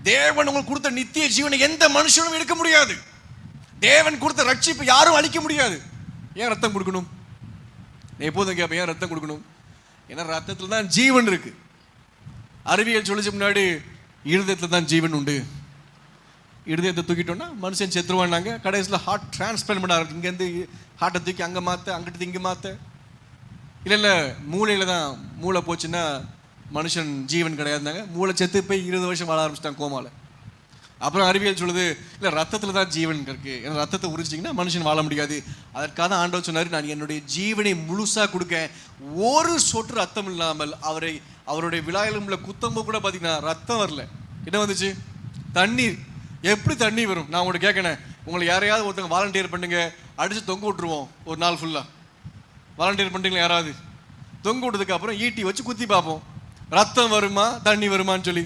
தேவன் உங்களுக்கு கொடுத்த நித்திய ஜீவனை எந்த மனுஷனும் எடுக்க முடியாது. தேவன் கொடுத்த ரட்சிப்பு யாரும் அழிக்க முடியாது. ஏன் ரத்தம் கொடுக்கணும்? எப்போதும் கேட்பேன், ஏன் ரத்தம் கொடுக்கணும்? ஏன்னா ரத்தத்தில் தான் ஜீவன் இருக்கு. அறிவியல் சொல்லிச்சு முன்னாடி இருதயத்தில் தான் ஜீவன் உண்டு. இருதயத்தை தூக்கிட்டோம்னா மனுஷன் செத்துருவான்னாங்க. கடைசியில் ஹார்ட் டிரான்ஸ்பிளான்ட் பண்ண ஆரம்பிச்சு, இங்கேருந்து ஹார்ட்டை தூக்கி அங்கே மாற்ற, அங்கிட்டு இங்கே மாற்ற. இல்லை மூளையில் தான், மூளை போச்சுன்னா மனுஷன் ஜீவன் கிடையாதுனாங்க. மூளை செத்து போய் 20 வருஷம் வாழ ஆரம்பிச்சிட்டாங்க கோமாவில். அப்புறம் அறிவியல் சொல்லுது, இல்லை ரத்தத்தில் தான் ஜீவன் இருக்கு, ஏன்னா ரத்தத்தை உரிச்சிட்டிங்கன்னா மனுஷன் வாழ முடியாது. அதற்காக தான் ஆண்டவர் சொன்னார், நான் என்னுடைய ஜீவனை முழுசாக கொடுக்க, ஒரு சொட்டு ரத்தம் இல்லாமல் அவருடைய விழாயிலும்ல குத்தம்பு கூட பார்த்தீங்கன்னா ரத்தம் வரல. என்ன வந்துச்சு? தண்ணீர். எப்படி தண்ணி வரும்? நான் உங்கள்கிட்ட கேட்கணேன், உங்களை யாரையாவது ஒருத்தவங்க வாலண்டியர் பண்ணுங்க, அடித்து தொங்க விட்டுருவோம் ஒரு நாள் ஃபுல்லாக. வாலண்டியர் பண்ணுறீங்களா? யாராவது தொங்க விட்டதுக்கு அப்புறம் ஈட்டி வச்சு குத்தி பார்ப்போம், ரத்தம் வருமா தண்ணி வருமான்னு சொல்லி.